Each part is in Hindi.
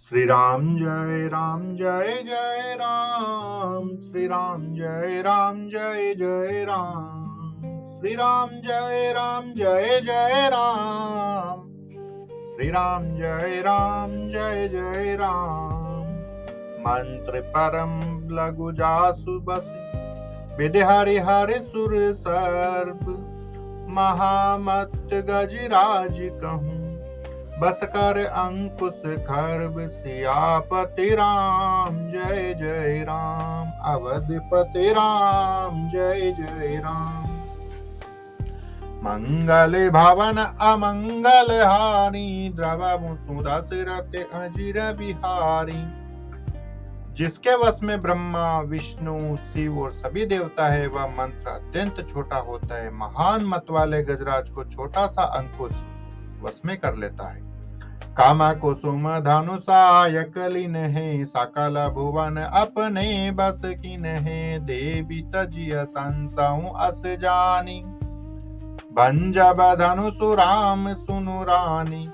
श्री राम जय जय राम, श्री राम जय जय राम, श्री राम जय जय राम, श्री राम जय जय राम। मंत्र परम लघु जासु बस, विधि हरि हरि सुर सर्प, महामत गजराज कहूँ, बस कर अंकुश खर्ब, सियापति राम जय जय राम, अवधपति राम जय जय राम। मंगल भवन अमंगल हारी, द्रव सुदशरथ अजिर बिहारी। जिसके वश में ब्रह्मा विष्णु शिव और सभी देवता है, वह मंत्र अत्यंत छोटा होता है। महान मत वाले गजराज को छोटा सा अंकुश वश में कर लेता है। कामा कुसुम धनुषाय कलिन है, सकल भुवन अपने बस किन है, देवी तजिय संसहु अस जानी, भंजब धनुषु राम सुनु रानी।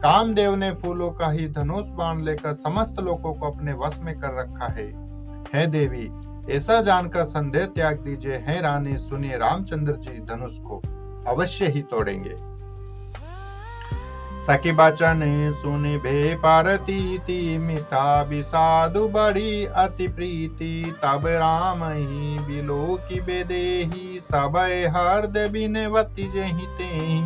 कामदेव ने फूलों का ही धनुष बाण लेकर समस्त लोगों को अपने वश में कर रखा है। हे देवी, ऐसा जानकर संदेह त्याग दीजिए। हे रानी, सुनिए, रामचंद्र जी धनुष को अवश्य ही तोड़ेंगे। सखी बचन सुनि भे पारती, मिथा विषादु बड़ी अति प्रीति, तब राम ही बिलो की बेदेही, सबय हर्द बिनवती जहि तेहि।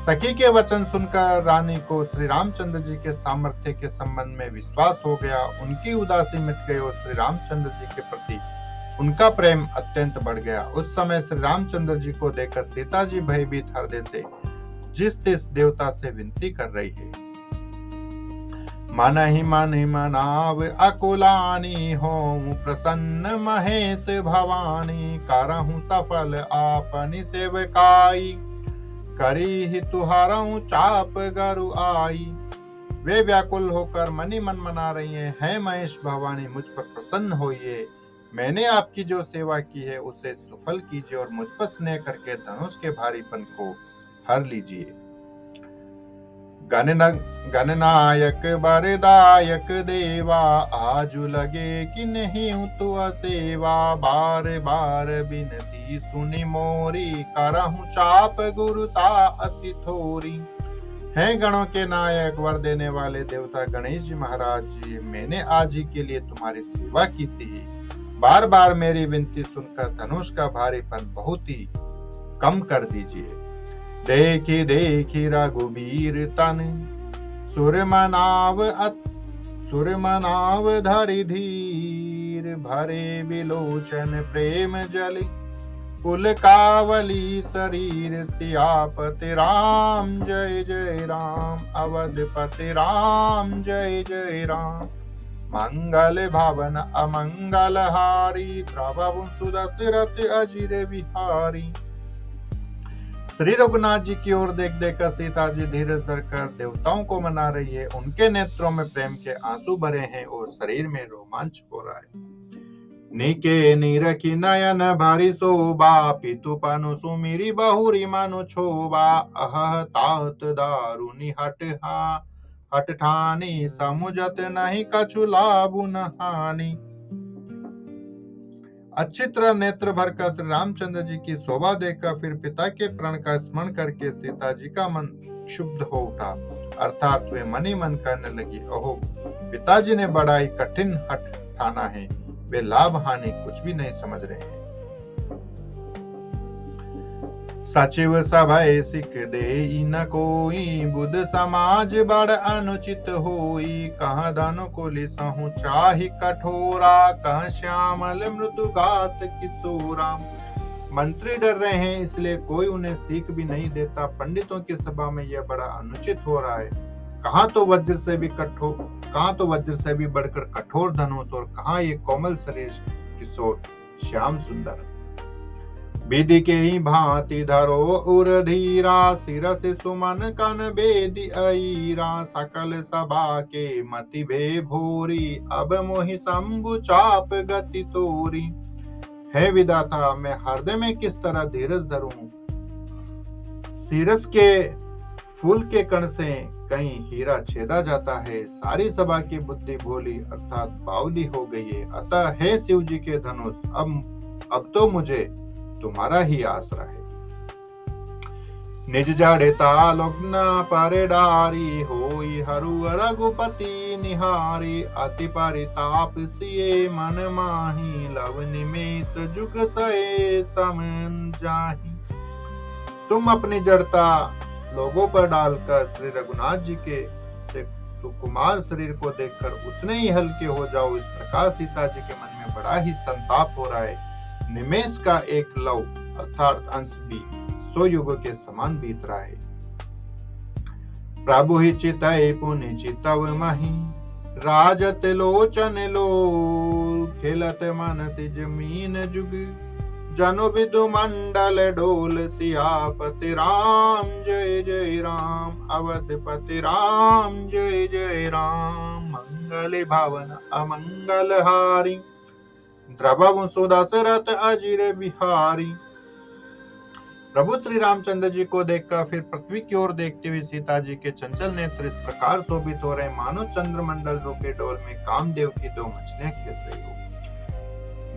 सखी के वचन सुनकर रानी को श्री रामचंद्र जी के सामर्थ्य के संबंध में विश्वास हो गया। उनकी उदासी मिट गई और श्री रामचंद्र जी के प्रति उनका प्रेम अत्यंत बढ़ गया। उस समय श्री रामचंद्र जी को देखकर सीता जी भयभीत हृदय से जिस तिस देवता से विनती कर रही है, मन ही मनाव अकुलानी, हो प्रसन्न महेश भवानी, करहु सफल आपनी सेवकाई, करी ही तुहारहु चाप गरु आई। वे व्याकुल होकर मनी मन मना रही हैं, है महेश भवानी, मुझ पर प्रसन्न होइए। मैंने आपकी जो सेवा की है उसे सफल कीजिए और मुझ पर स्नेह करके धनुष के भारीपन को हर लीजिए। गणनायक बरदायक देवा, आजु लगे कि नहीं तु सेवा, बार बार बिनती सुनि मोरी, करहु चाप गुरुता अति थोरी। हैं गणों के नायक, वर देने वाले देवता गणेश जी महाराज जी, मैंने आज ही के लिए तुम्हारी सेवा की थी। बार बार मेरी विनती सुनकर धनुष का भारीपन बहुत ही कम कर दीजिए। देखी देखी रघुबीर तन, सुर मनाव धरि धीर, भरे बिलोचन प्रेम जलि, कुल कावली शरीर, सियापति राम जय जय राम, अवधपति राम जय जय राम। मंगल भवन अमंगल हारी, द्रव सुदशरथ अजिर बिहारी। श्री रघुनाथ जी की ओर देख देखकर सीता जी धीरज धरकर देवताओं को मना रही है। उनके नेत्रों में प्रेम के आंसू भरे हैं और शरीर में रोमांच हो रहा है। नीके नीरखी नयन भारी शोभा, पितु पनु सुमिरी बहुरी मनु छोबा, अह तात दारुनि हट ठानी, समुझत नहीं कछु लाभु न हानि। अच्छी तरह नेत्र भरकर श्री रामचंद्र जी की शोभा देखकर फिर पिता के प्रण का स्मरण करके सीता जी का मन क्षुब्ध हो उठा, अर्थात वे मन ही मन कहने लगी, ओहो, पिताजी ने बड़ा ही कठिन हठ ठाना है, वे लाभ हानि कुछ भी नहीं समझ रहे हैं। सचिव सभय सिख देई न कोई, बुध समाज बड़ अनुचित होई, कहाँ धनु कुलि सहु चाहि कठोरा, कहाँ श्यामल मृदुगात किशोरा। मंत्री डर रहे हैं, इसलिए कोई उन्हें सीख भी नहीं देता। पंडितों की सभा में यह बड़ा अनुचित हो रहा है। कहाँ तो वज्र से भी बढ़कर कठोर धनुष, और कहाँ ये कोमल शरीर किशोर श्याम सुंदर। विधि के ही भांति धरो उर धीरा, सिरस सुमन कन बेदी अईरा, सकल सभा के मति भे भोरी, अब मोहि शंभु चाप गति तोरी। हे विधाता, मैं हृदय में किस तरह धीरज धरूं? सिरस के फूल के कण से कहीं हीरा छेदा जाता है। सारी सभा की बुद्धि भोली अर्थात बावली हो गई है। अतः हे शिव जी के धनुष, अब तो मुझे तुम्हारा ही आसरा है। निज जड़ता लग्न पर डारी, होई हरु रघुपति निहारी। अति परिताप सिए मन माही, लव निमेष जुग सए सम जाही। तुम अपनी जड़ता लोगों पर डालकर श्री रघुनाथ जी के कुमार शरीर को देखकर उतने ही हल्के हो जाओ। इस प्रकार सीता जी के मन में बड़ा ही संताप हो रहा है। निमेष का एक लव अर्थात अंश भी 100 युगों के समान बीत रहा है। प्रभु ही चितय पुनि चितव मही, राजत लोचन लो खेलत मन जमीन जुग। जनु विदु मंडल डोल, सियापति राम जय जय राम। अवधपति राम जय जय राम। मंगल भावन अमंगल हारी, द्रवहु सुदशरथ अजिर बिहारी। प्रभु श्री रामचंद्र जी को देखकर फिर पृथ्वी की ओर देखते हुए सीता जी के चंचल नेत्र इस प्रकार शोभित हो रहे, मानो चंद्रमंडल के डोल में कामदेव की 2 मछलियां खेल रही हो।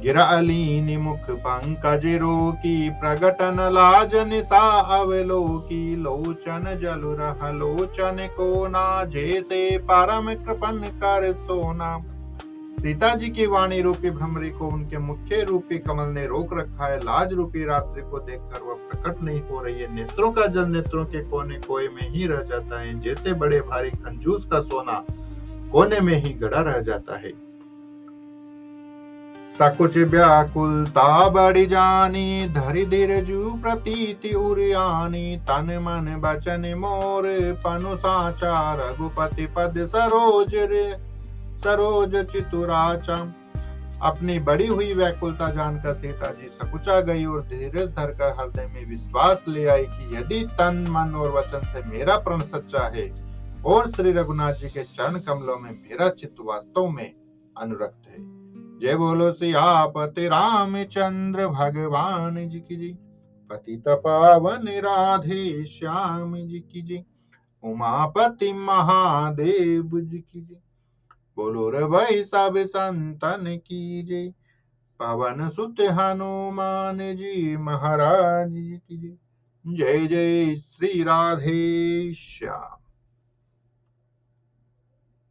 गिरा अलीनि मुख पंकज रोकी, प्रगटन लाज निशा अवलोकी। लोचन जलु रह लोचन कोना, जैसे परम कृपन कर सोना। सीता जी की वाणी रूपी भ्रमरी को उनके मुख्य रूपी कमल ने रोक रखा है। लाज रूपी रात्रि को देखकर वह प्रकट नहीं हो रही है। नेत्रों का जल नेत्रों के कोने कोए में ही रह जाता है, जैसे बड़े भारी कंजूस का सोना कोने में ही गड़ा रह जाता है। सकुच व्याकुलता बढ़ी जानी, धरि धीरजु प्रतीति उरियानी। तन मन बचन मोर पनु साचा, रघुपति पद सरोज चितुराचा। अपनी बढ़ी हुई व्याकुलता जानकर सीता जी सकुचा गई और धीरज धरकर हृदय में विश्वास ले आई कि यदि तन मन और वचन से मेरा प्रण सच्चा है और श्री रघुनाथ जी के चरण कमलों में मेरा चित्त वास्तव में अनुरक्त है। जय बोलो सियापति रामचंद्र भगवान जी की जय। पतित पावन राधे श्याम जी की जय। उमापति महादेव जी की जय। बोलो रे भाई सब संतन की जय। पवन सुत हनुमान जी महाराज जी की जय। जय जय श्री राधे श्याम।